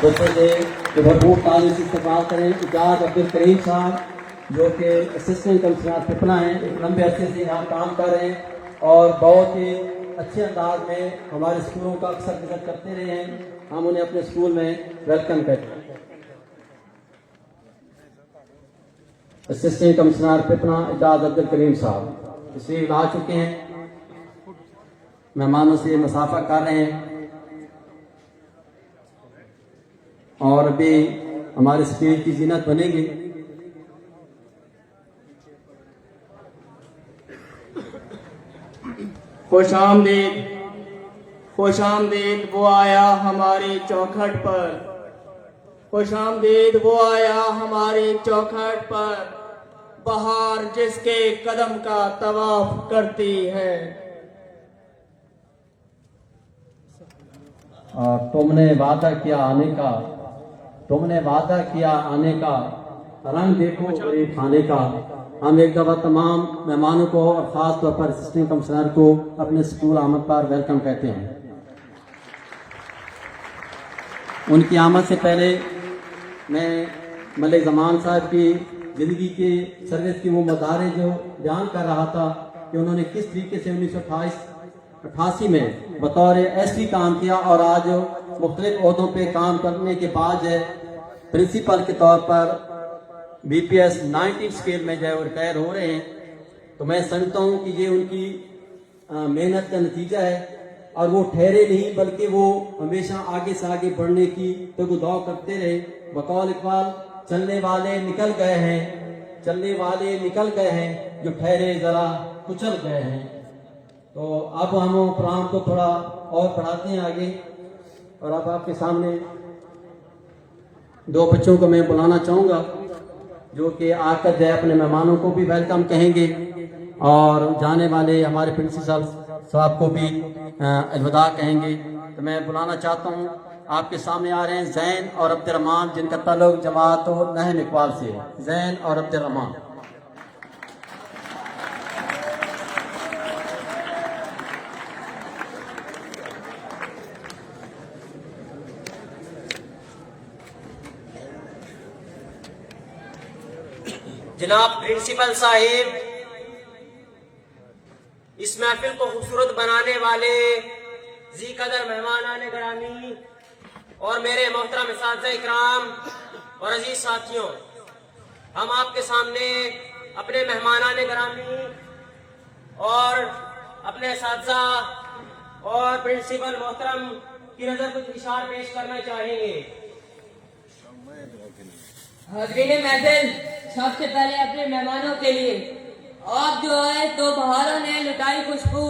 دوسرے سے کہ بھرپور تعلیم سے استقبال کریں اعجاز عبدالکریم صاحب جو کہ اسسٹنٹ کمشنر پٹنہ ہیں، ایک لمبے عرصے سے یہاں کام کر رہے ہیں اور بہت ہی اچھے انداز میں ہمارے اسکولوں کا اکثر وزٹ کرتے رہے ہیں. ہم انہیں اپنے اسکول میں ویلکم کرتے ہیں. اسسٹنٹ کمشنر پٹنہ اعجاز عبدالکریم صاحب تشریف لا چکے ہیں، مہمانوں سے مصافحہ کر رہے ہیں اور ابھی ہمارے اسٹیج کی زینت بنے گی. خوش آمدید، خوش آمدید وہ آیا ہماری چوکھٹ پر، خوش آمدید وہ آیا ہماری چوکھٹ پر، بہار جس کے قدم کا طواف کرتی ہے. تم نے وعدہ کیا آنے کا، تم نے وعدہ کیا آنے کا، رنگ دیکھو غریب کھانے کا. ہم ایک دفعہ تمام مہمانوں کو اور خاص طور پر اسسٹنٹ کمشنر کو اپنے اسکول آمد پر ویلکم کہتے ہیں. ان کی آمد سے پہلے میں ملک زمان صاحب کی زندگی کے سروس کی وہ مدارے جو بیان کر رہا تھا کہ انہوں نے کس طریقے سے 1988 میں بطور ایس ٹی کام کیا اور آج مختلف عہدوں پہ کام کرنے کے بعد جو ہے پرنسپل کے طور پر بی پی ایس 19 اسکیل میں جو ہے وہ ریٹائر ہو رہے ہیں. تو میں سمجھتا ہوں کہ یہ ان کی محنت کا نتیجہ ہے اور وہ ٹھہرے نہیں بلکہ وہ ہمیشہ آگے سے آگے بڑھنے کی دعا کرتے رہے. بقول اقبال چلنے والے نکل گئے ہیں، چلنے والے نکل گئے ہیں، جو ٹھہرے ذرا کچل گئے ہیں. تو اب ہم پروگرام کو تھوڑا اور بڑھاتے ہیں آگے اور اب آپ کے سامنے دو بچوں کو میں بلانا چاہوں گا جو کہ آ کر جو ہے اپنے مہمانوں کو بھی ویلکم کہیں گے اور جانے والے ہمارے پرنسپل صاحب کو بھی الوداع کہیں گے. تو میں بلانا چاہتا ہوں، آپ کے سامنے آ رہے ہیں زین اور عبد الرحمان جن کا تعلق جماعت نہم اقبال سے ہے. زین اور عبد الرحمان. جناب پرنسپل صاحب، اس محفل کو خوبصورت بنانے والے ذی قدر مہمانان گرامی اور میرے محترم اساتذہ اکرام اور عزیز ساتھیوں، ہم آپ کے سامنے اپنے مہمانان گرامی اور اپنے اساتذہ اور پرنسپل محترم کی نظر کچھ اشعار پیش کرنا چاہیں گے. حاضرین محفل، سب سے پہلے اپنے مہمانوں کے لیے آپ جو آئے تو بہاروں نے لٹائی خوشبو،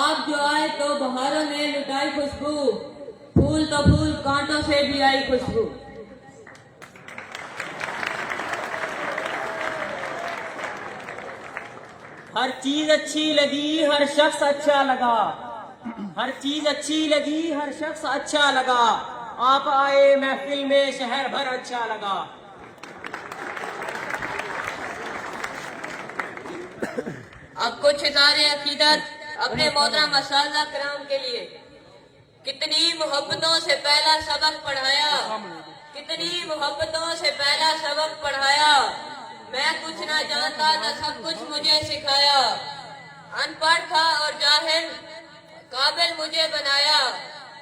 آپ جو آئے تو بہاروں نے لٹائی خوشبو، پھول تو پھول کانٹوں سے بھی آئی خوشبو. ہر چیز اچھی لگی، ہر شخص اچھا لگا، ہر چیز اچھی لگی، ہر شخص اچھا لگا، آپ آئے محفل میں شہر بھر اچھا لگا. اب کچھ اظہار عقیدت اپنے محترم اساتذہ کرام کے لیے. کتنی محبتوں سے پہلا سبق پڑھایا، کتنی محبتوں سے پہلا سبق پڑھایا، میں کچھ نہ جانتا تھا سب کچھ مجھے سکھایا. ان پڑھ تھا اور جاہل قابل مجھے بنایا،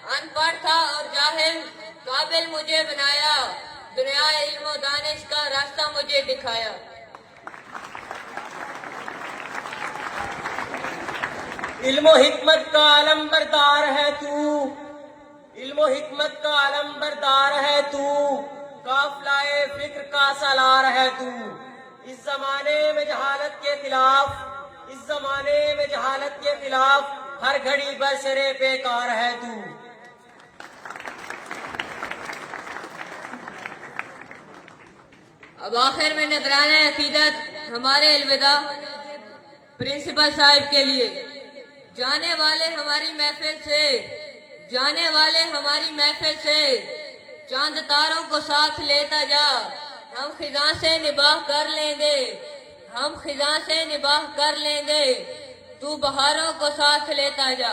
ان پڑھ تھا اور جاہل قابل مجھے بنایا، دنیا علم و دانش کا راستہ مجھے دکھایا. علم و حکمت کا علم بردار ہے تو، علم و حکمت کا علم بردار ہے تو، قافلہ فکر کا سالار ہے تو. اس زمانے میں جہالت کے خلاف، اس زمانے میں جہالت کے خلاف ہر گھڑی برسرے بیکار ہے تو. اب آخر میں نذرانہ عقیدت ہمارے الوداع پرنسپل صاحب کے لیے. جانے والے ہماری محفل سے، جانے والے ہماری محفل سے، چاند تاروں کو ساتھ لیتا جا، ہم خزاں سے نباہ کر لیں گے، ہم خزاں سے نباہ کر لیں گے، تو بہاروں کو ساتھ لیتا جا.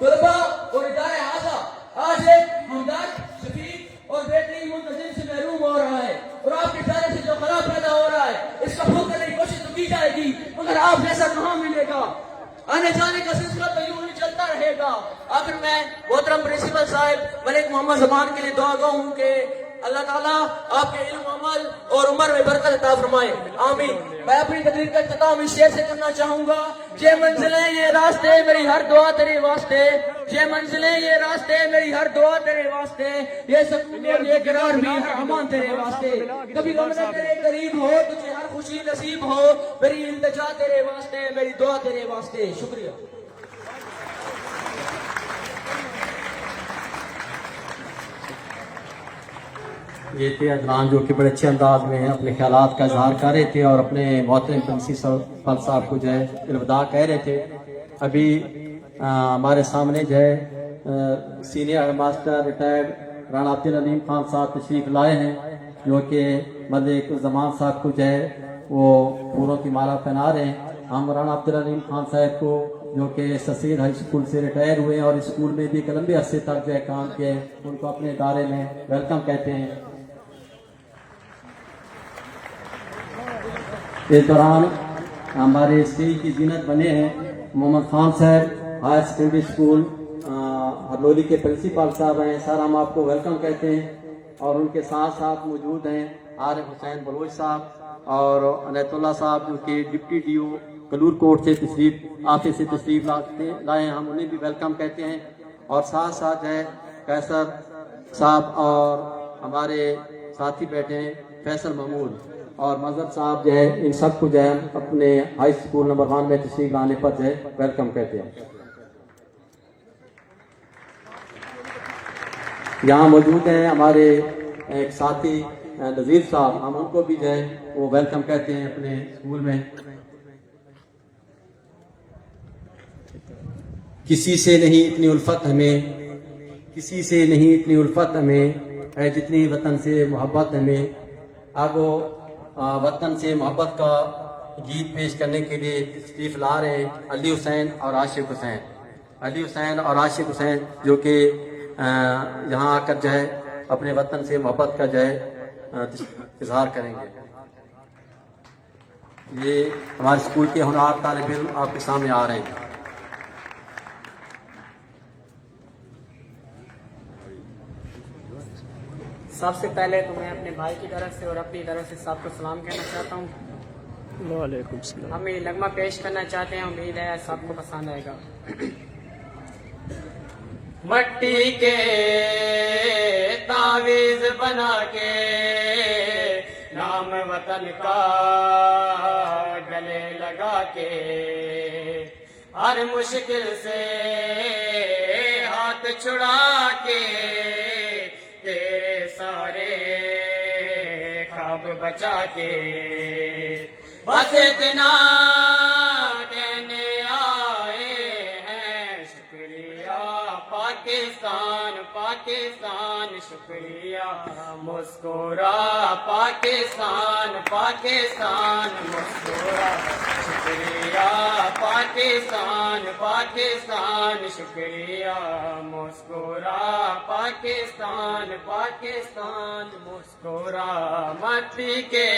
طلبا اور ادارے اعلیٰ آج ایک ہمدرد شفیق اور بہترین منتظم سے محروم ہو رہا ہے اور آپ کے ادارے سے جو خراب پیدا ہو رہا ہے اس کا پھول کرنے کی کوشش تو کی جائے گی مگر آپ جیسا کہاں ملے گا. آنے جانے کا سلسلہ تو یوں ہی چلتا رہے گا. آخر میں محترم پرنسپل صاحب ملک محمد زمان کے لیے دعا گو ہوں کہ اللہ تعالیٰ آپ کے علم عمل اور عمر میں برکت عطا فرمائے. آمین. میں اپنی تقریر کا اختتام اس شعر سے کرنا چاہوں گا. یہ منزلیں یہ راستے میری ہر دعا تیرے واسطے, یہ منزلیں یہ راستے میری ہر دعا تیرے واسطے, یہ سکون اور یہ قرار بھی ہر امان تیرے واسطے. کبھی غم نہ تیرے قریب ہو تجھے ہر خوشی نصیب ہو, میری التجا تیرے واسطے میری دعا تیرے واسطے. شکریہ. یہ تھے عدنان جو کہ بڑے اچھے انداز میں اپنے خیالات کا اظہار کر رہے تھے اور اپنے محترم پرنسپل صاحب کو جو ہے الوداع کہہ رہے تھے. ابھی ہمارے سامنے جو ہے senior head master retired Rana Abdul Aleem Khan sahib تشریف لائے ہیں جو کہ ملک زمان صاحب کو جو ہے وہ پوروں کی مالا پہنا رہے ہیں. ہم رانا عبدالعلیم خان صاحب کو جو کہ سسیر ہائی اسکول سے ریٹائر ہوئے ہیں اور اسکول میں بھی ایک لمبے عرصے تک جو ہے کام کیا ہے, ان کو اپنے ادارے میں ویلکم کہتے ہیں. اس دوران ہمارے اسٹیج کی زینت بنے ہیں محمد خان صاحب ہائر سیکنڈری اسکول ہرلولی کے پرنسپل صاحب ہیں. سر ہم آپ کو ویلکم کہتے ہیں. اور ان کے ساتھ ساتھ موجود ہیں عارف حسین بلوچ صاحب اور عنایت اللہ صاحب جو کہ ڈپٹی ڈی او کلور کوٹ سے آفس سے تشریف لائے ہیں, ہم انہیں بھی ویلکم کہتے ہیں. اور ساتھ ساتھ جو ہے قیصر صاحب اور ہمارے ساتھی بیٹھے ہیں فیصل محمود اور مذہب صاحب جو ہے, ان سب کو جو ہے اپنے ہائی اسکول نمبر 1 میں تشریف لانے پر جو ہے ویلکم کہتے ہیں. یہاں موجود ہیں ہمارے ایک ساتھی نذیر صاحب, ہم ان کو بھی جو ہے وہ ویلکم کہتے ہیں اپنے اسکول میں. کسی سے نہیں اتنی الفت ہمیں, کسی سے نہیں اتنی الفت ہمیں, ہے جتنی وطن سے محبت ہمیں. اب وہ وطن سے محبت کا گیت پیش کرنے کے لیے تشریف لا رہے ہیں علی حسین اور عاشق حسین. علی حسین اور عاشق حسین جو کہ یہاں آ کر جو ہے اپنے وطن سے محبت کا جو ہے اظہار کریں گے. یہ ہمارے اسکول کے ہونہار طالب علم آپ کے سامنے آ رہے ہیں. سب سے پہلے تو میں اپنے بھائی کی طرف سے اور اپنی طرف سے سب کو سلام کہنا چاہتا ہوں. وعلیکم السلام. ہم یہ نغمہ پیش کرنا چاہتے ہیں, امید ہے سب کو پسند آئے گا. مٹی کے تعویذ بنا کے نام وطن کا گلے لگا کے, ہر مشکل سے ہاتھ چھڑا کے, تیرے سارے خواب بچا کے, بس اتنا کہنے آئے ہیں شکریہ پاکستان پاکستان شکریہ مسکرا پاکستان پاکستان مسکرا شکریہ پاکستان پاکستان شکریہ مسکرا پاکستان پاکستان مسکرا. مٹی کے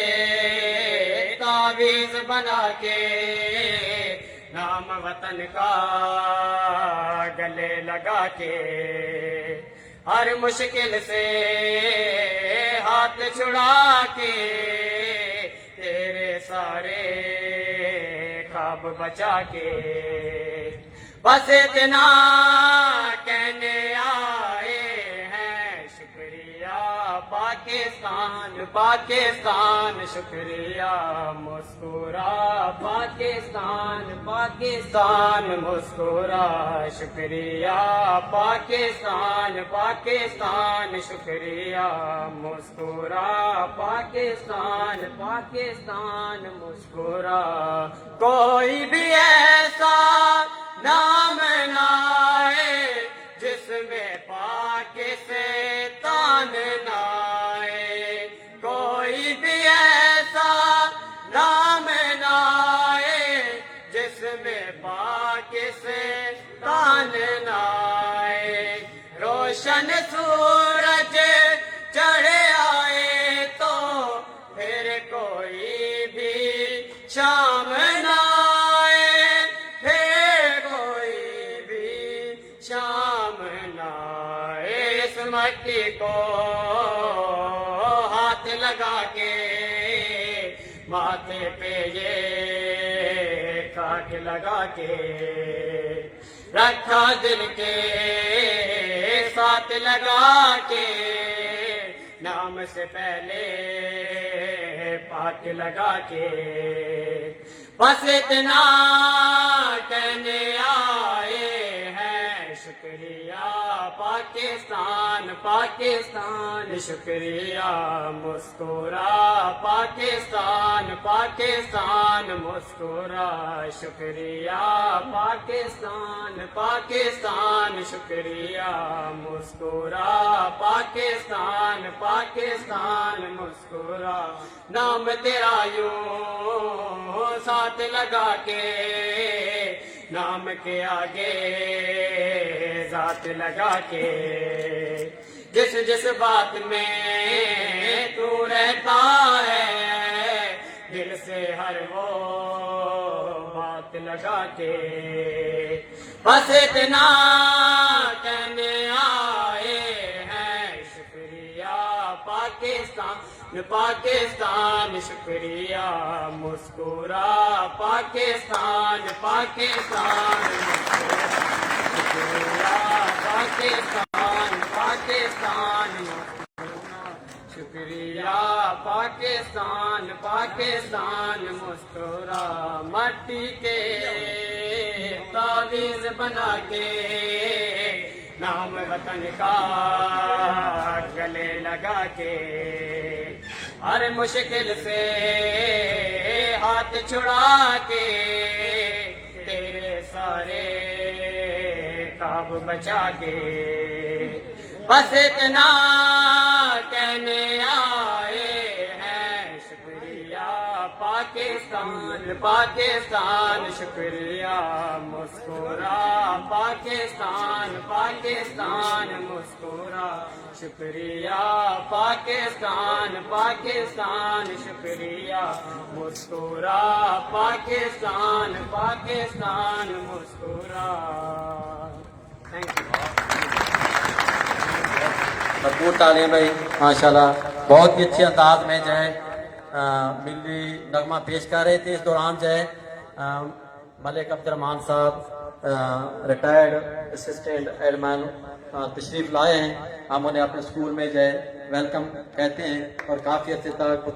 تعویذ بنا کے نام وطن کا گلے لگا کے, ہر مشکل سے ہاتھ چھڑا کے, تیرے سارے خواب بچا کے, بس اتنا کہنے آئے ہیں شکریہ پاکستان پاکستان شکریہ مسکرا پاکستان پاکستان مسکرا شکریہ پاکستان پاکستان شکریہ مسکرا پاکستان پاکستان مسکرا. کوئی بھی ایسا نام نہ آئے جس میں پاکستان نہ آئے, کوئی بھی ایسا نام نہ آئے جس میں پاکستان نہ روشن سورج چڑھ آئے تو پھر کوئی بھی شام نہ آئے، پھر کوئی بھی شام نہ آئے۔ اس مٹی کو ہاتھ لگا کے ماتھے پہ یہ کاٹ لگا کے رکھا دل کے ساتھ لگا کے، نام سے پہلے پاک لگا کے، بس اتنا کہنے آئے ہیں شکریہ پاکستان پاکستان، شکریہ مسکرا پاکستان پاکستان مسکرا، شکریہ پاکستان پاکستان، شکریہ مسکرا پاکستان پاکستان مسکرا، نام تیرا یوں ساتھ لگا کے، نام کے آگے ذات لگا کے، جس جس بات میں تو رہتا ہے دل سے ہر وہ بات لگا کے، بس اتنا کہنے آئے ہیں شکریہ پاکستان پاکستان، شکریہ مسکرا پاکستان پاکستان، شکریہ پاکستان پاکستان، شکریہ پاکستان پاکستان مسکرا، مٹی کے تعویذ بنا کے نام وطن کا گلے لگا کے، ہر مشکل سے ہاتھ چھڑا کے تیرے سارے کعب بچا کے، بس اتنا کہنے آئے ہیں شکریہ پاکستان پاکستان، شکریہ مسکرا پاکستان پاکستان مسکرا، شکریہ پاکستان پاکستان، شکریہ مسکرا پاکستان پاکستان مسکرا۔ Thank you. بھرپور تعلیم بھائی ماشاءاللہ، بہت ہی اچھے انداز میں جو ہے ملی نغمہ پیش کر رہے تھے۔ اس دوران جو ہے ملک عبد الرحمان صاحب ریٹائرڈ اسسٹنٹ ایڈمن تشریف لائے ہیں، ہم انہیں اپنے اسکول میں جو ہے ویلکم کہتے ہیں، اور کافی عرصے تک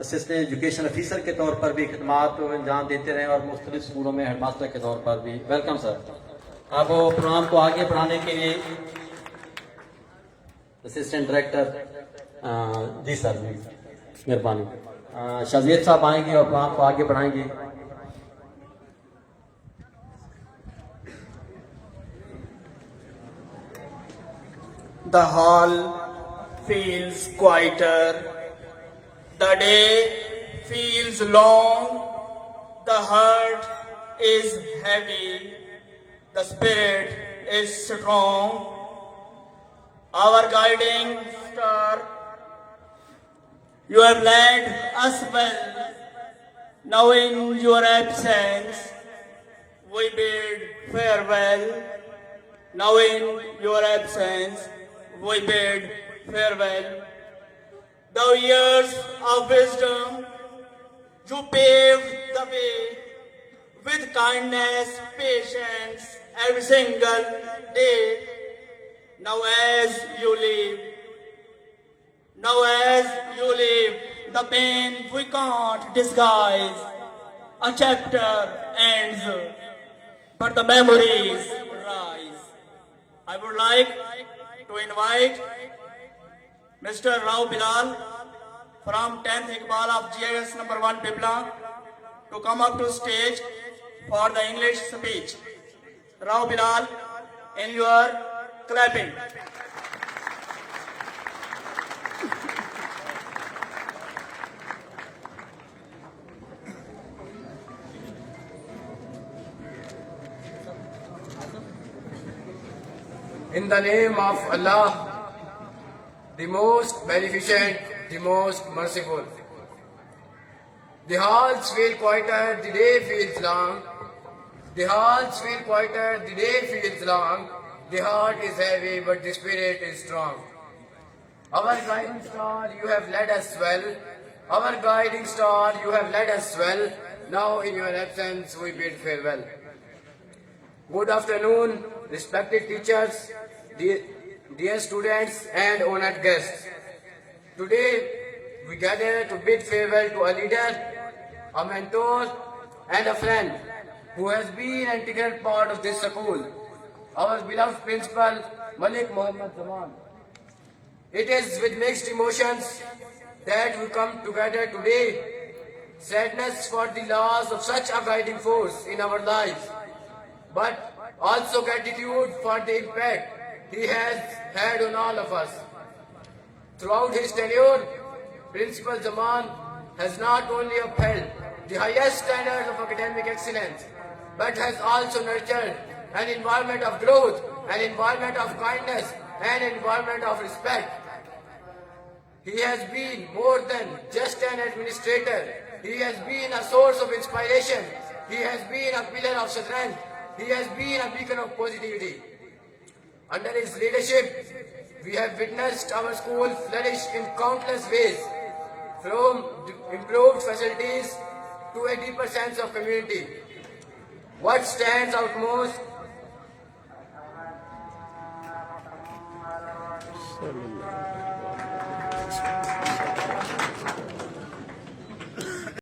اسسٹنٹ ایجوکیشن آفیسر کے طور پر بھی خدمات انجام دیتے رہے، اور مختلف اسکولوں میں ہیڈ ماسٹر کے طور پر بھی۔ Welcome sir. اب وہ پروگرام کو آگے بڑھانے کے لیے اسسٹنٹ ڈائریکٹر جی سر مہربانی شازیب صاحب آئیں گے اور پروگرام کو آگے بڑھائیں گے۔ The hall feels quieter, the day feels long, the heart is heavy, the spirit is strong. Our guiding star, you have led us well. Now in your absence, we bid farewell. Now in your absence, we bid farewell. The years of wisdom, you paved the way with kindness, patience, every single day. Now as you leave, the pain we can't disguise. A chapter ends, but the memories rise. I would like to invite Mr. Rao Bilal from 10th Iqbal of GIS number 1 Pipla to come up to stage for the English speech. Rao Bilal, in your clapping. In the name of Allah, the most beneficent, the most merciful. The halls feel quieter, the day feels long. The halls feel quieter, the day feels long. The heart is heavy, but the spirit is strong. Our guiding star, you have led us well. Our guiding star, you have led us well. Now in your absence, we bid farewell. Good afternoon, respected teachers, dear students and honored guests. Today, we gather to bid farewell to a leader, a mentor, and a friend who has been an integral part of this school, our beloved principal, Malik Muhammad Zaman. It is with mixed emotions that we come together today. Sadness for the loss of such a guiding force in our lives, but also gratitude for the impact he has had on all of us. Throughout his tenure, Principal Zaman has not only upheld the highest standards of academic excellence, but has also nurtured an environment of growth, an environment of kindness, and an environment of respect. He has been more than just an administrator. He has been a source of inspiration. He has been a pillar of strength. He has been a beacon of positivity. Under his leadership, we have witnessed our school flourish in countless ways, from improved facilities to a deeper sense of community. What stands out most